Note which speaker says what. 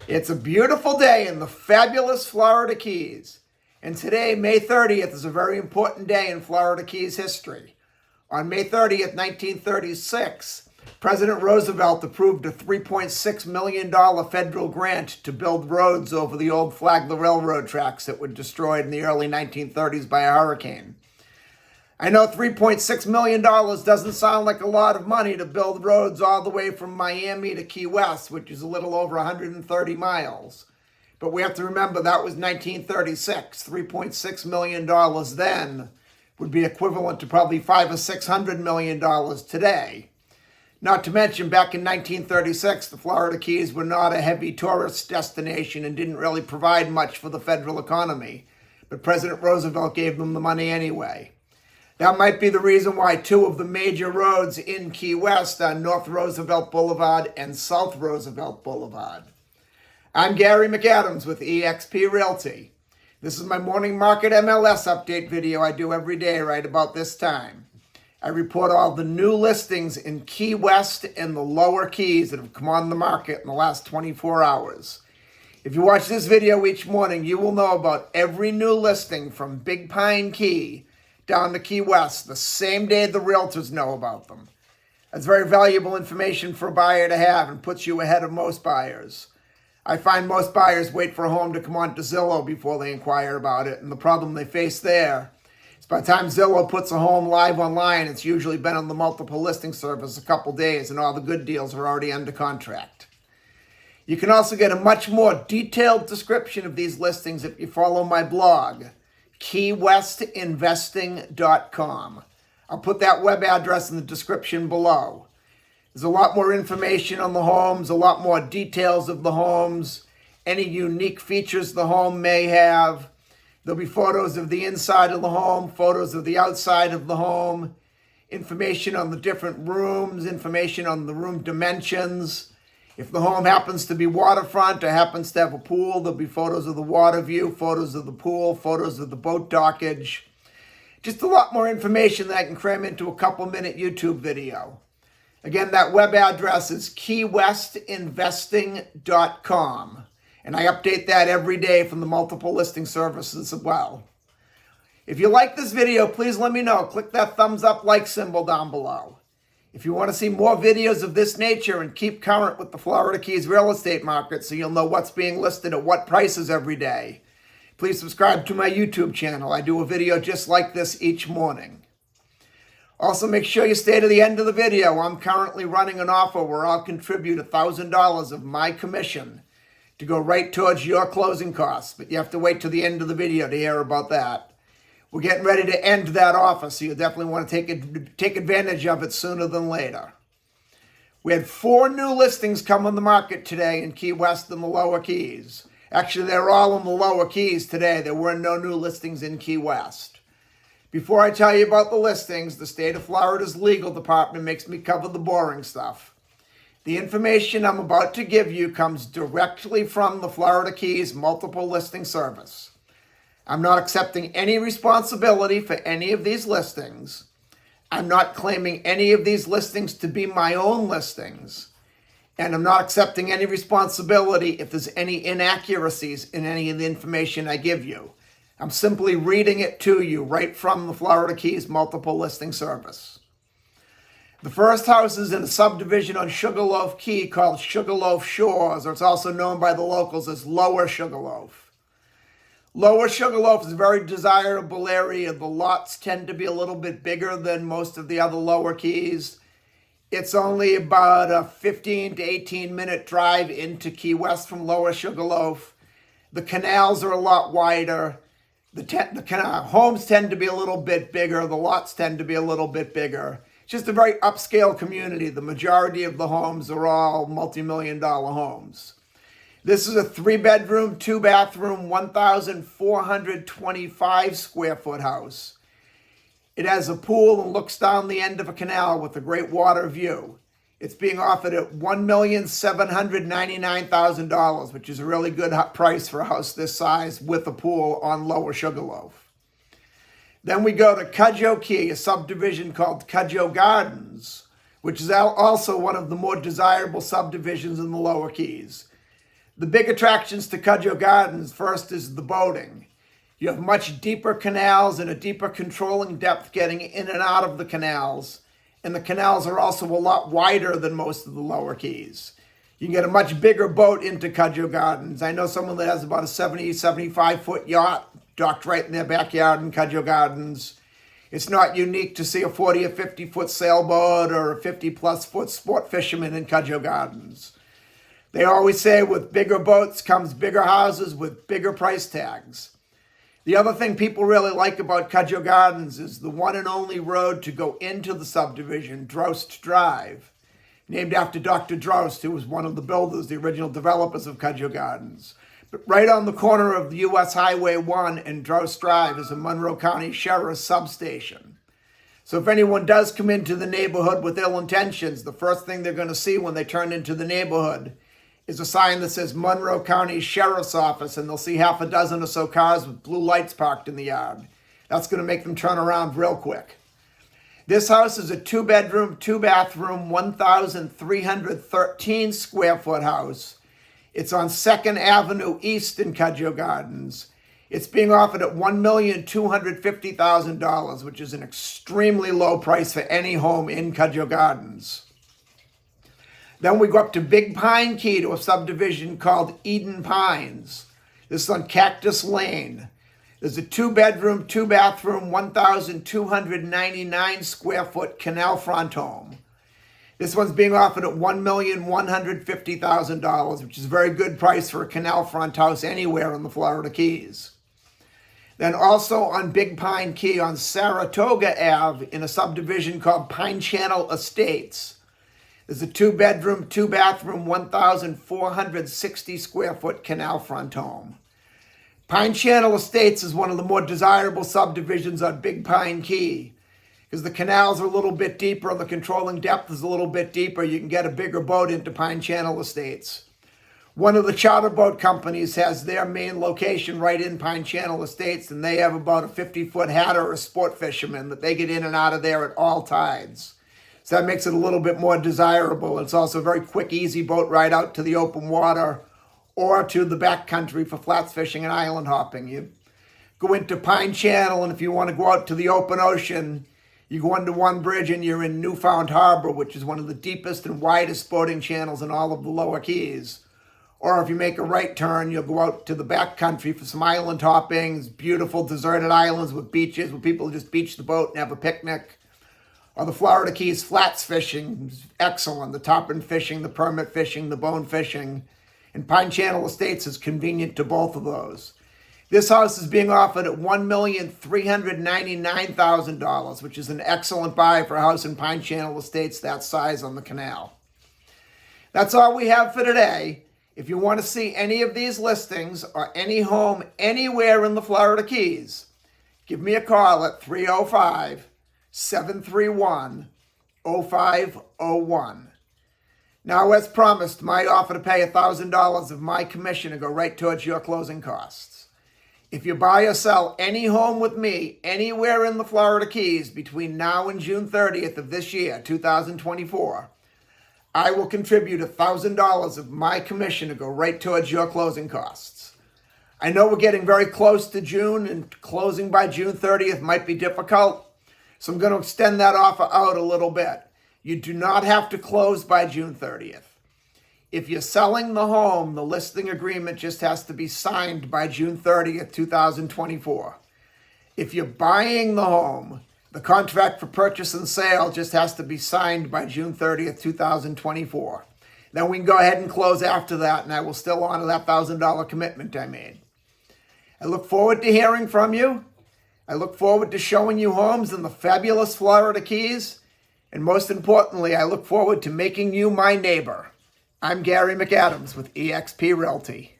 Speaker 1: It's a beautiful day in the fabulous Florida Keys. And today, May 30th, is a very important day in Florida Keys history. On May 30th, 1936, President Roosevelt approved a $3.6 million federal grant to build roads over the old Flagler Railroad tracks that were destroyed in the early 1930s by a hurricane. I know $3.6 million doesn't sound like a lot of money to build roads all the way from Miami to Key West, which is a little over 130 miles. But we have to remember that was 1936. $3.6 million then would be equivalent to probably $500 or $600 million today. Not to mention, back in 1936, the Florida Keys were not a heavy tourist destination and didn't really provide much for the federal economy. But President Roosevelt gave them the money anyway. That might be the reason why two of the major roads in Key West are North Roosevelt Boulevard and South Roosevelt Boulevard. I'm Gary McAdams with eXp Realty. This is my morning market MLS update video I do every day right about this time. I report all the new listings in Key West and the lower Keys that have come on the market in the last 24 hours. If you watch this video each morning, you will know about every new listing from Big Pine Key down to Key West the same day the realtors know about them. That's very valuable information for a buyer to have and puts you ahead of most buyers. I find most buyers wait for a home to come onto Zillow before they inquire about it, and the problem they face there is by the time Zillow puts a home live online, it's usually been on the multiple listing service a couple days and all the good deals are already under contract. You can also get a much more detailed description of these listings if you follow my blog, keywestinvesting.com. I'll put that web address in the description below. There's a lot more information on the homes, a lot more details of the homes, any unique features the home may have. There'll be photos of the inside of the home, photos of the outside of the home, information on the different rooms, information on the room dimensions. If the home happens to be waterfront or happens to have a pool, there'll be photos of the water view, photos of the pool, photos of the boat dockage. Just a lot more information that I can cram into a couple-minute YouTube video. Again, that web address is keywestinvesting.com. And I update that every day from the multiple listing services as well. If you like this video, please let me know. Click that thumbs up like symbol down below. If you want to see more videos of this nature and keep current with the Florida Keys real estate market so you'll know what's being listed at what prices every day, please subscribe to my YouTube channel. I do a video just like this each morning. Also, make sure you stay to the end of the video. I'm currently running an offer where I'll contribute $1,000 of my commission to go right towards your closing costs, but you have to wait till the end of the video to hear about that. We're getting ready to end that offer, so you definitely want to take advantage of it sooner than later. We had 4 new listings come on the market today in Key West and the lower Keys. Actually, they're all in the lower Keys today. There were no new listings in Key West. Before I tell you about the listings, the state of Florida's legal department makes me cover the boring stuff. The information I'm about to give you comes directly from the Florida Keys multiple listing service. I'm not accepting any responsibility for any of these listings. I'm not claiming any of these listings to be my own listings. And I'm not accepting any responsibility if there's any inaccuracies in any of the information I give you. I'm simply reading it to you right from the Florida Keys multiple listing service. The first house is in a subdivision on Sugarloaf Key called Sugarloaf Shores, or it's also known by the locals as Lower Sugarloaf. Lower Sugarloaf is a very desirable area. The lots tend to be a little bit bigger than most of the other lower Keys. It's only about a 15 to 18 minute drive into Key West from Lower Sugarloaf. The canals are a lot wider. The homes tend to be a little bit bigger. The lots tend to be a little bit bigger. It's just a very upscale community. The majority of the homes are all multi-million-dollar homes. This is a 3-bedroom, 2-bathroom, 1,425 square foot house. It has a pool and looks down the end of a canal with a great water view. It's being offered at $1,799,000, which is a really good price for a house this size with a pool on Lower Sugarloaf. Then we go to Cudjoe Key, a subdivision called Cudjoe Gardens, which is also one of the more desirable subdivisions in the Lower Keys. The big attractions to Cudjoe Gardens, first is the boating. You have much deeper canals and a deeper controlling depth getting in and out of the canals. And the canals are also a lot wider than most of the lower keys. You can get a much bigger boat into Cudjoe Gardens. I know someone that has about a 70, 75-foot yacht docked right in their backyard in Cudjoe Gardens. It's not unique to see a 40 or 50-foot sailboat or a 50-plus foot sport fisherman in Cudjoe Gardens. They always say with bigger boats comes bigger houses with bigger price tags. The other thing people really like about Cudjoe Gardens is the one and only road to go into the subdivision, Drost Drive, named after Dr. Drost, who was one of the builders, the original developers of Cudjoe Gardens. But right on the corner of the U.S. Highway 1 and Drost Drive is a Monroe County Sheriff's substation. So if anyone does come into the neighborhood with ill intentions, the first thing they're going to see when they turn into the neighborhood is a sign that says Monroe County Sheriff's Office, and they'll see half a dozen or so cars with blue lights parked in the yard. That's going to make them turn around real quick. This house is a 2-bedroom, 2-bathroom, 1,313 square foot house. It's on 2nd Avenue East in Cudjoe Gardens. It's being offered at $1,250,000, which is an extremely low price for any home in Cudjoe Gardens. Then we go up to Big Pine Key to a subdivision called Eden Pines. This is on Cactus Lane. There's a 2-bedroom, 2-bathroom, 1,299 square foot canal front home. This one's being offered at $1,150,000, which is a very good price for a canal front house anywhere in the Florida Keys. Then also on Big Pine Key on Saratoga Ave in a subdivision called Pine Channel Estates. There's a 2-bedroom, 2-bathroom, 1,460 square foot canal front home. Pine Channel Estates is one of the more desirable subdivisions on Big Pine Key because the canals are a little bit deeper and the controlling depth is a little bit deeper. You can get a bigger boat into Pine Channel Estates. One of the charter boat companies has their main location right in Pine Channel Estates, and they have about a 50-foot hatter or sport fisherman that they get in and out of there at all tides. So that makes it a little bit more desirable. It's also a very quick, easy boat ride out to the open water or to the backcountry for flats fishing and island hopping. You go into Pine Channel, and if you want to go out to the open ocean, you go under one bridge and you're in Newfound Harbor, which is one of the deepest and widest boating channels in all of the lower keys. Or if you make a right turn, you'll go out to the backcountry for some island hopping, beautiful deserted islands with beaches where people just beach the boat and have a picnic. Or the Florida Keys flats fishing is excellent. The top-end fishing, the permit fishing, the bone fishing. And Pine Channel Estates is convenient to both of those. This house is being offered at $1,399,000, which is an excellent buy for a house in Pine Channel Estates that size on the canal. That's all we have for today. If you want to see any of these listings or any home anywhere in the Florida Keys, give me a call at 305-731-0501. Now, as promised, my offer to pay $1,000 of my commission to go right towards your closing costs. If you buy or sell any home with me anywhere in the Florida Keys between now and June 30th of this year, 2024, I will contribute $1,000 of my commission to go right towards your closing costs. I know we're getting very close to June, and closing by June 30th might be difficult, so I'm going to extend that offer out a little bit. You do not have to close by June 30th. If you're selling the home, the listing agreement just has to be signed by June 30th, 2024. If you're buying the home, the contract for purchase and sale just has to be signed by June 30th, 2024. Then we can go ahead and close after that, and I will still honor that $1,000 commitment I made. I look forward to hearing from you. I look forward to showing you homes in the fabulous Florida Keys. And most importantly, I look forward to making you my neighbor. I'm Gary McAdams with eXp Realty.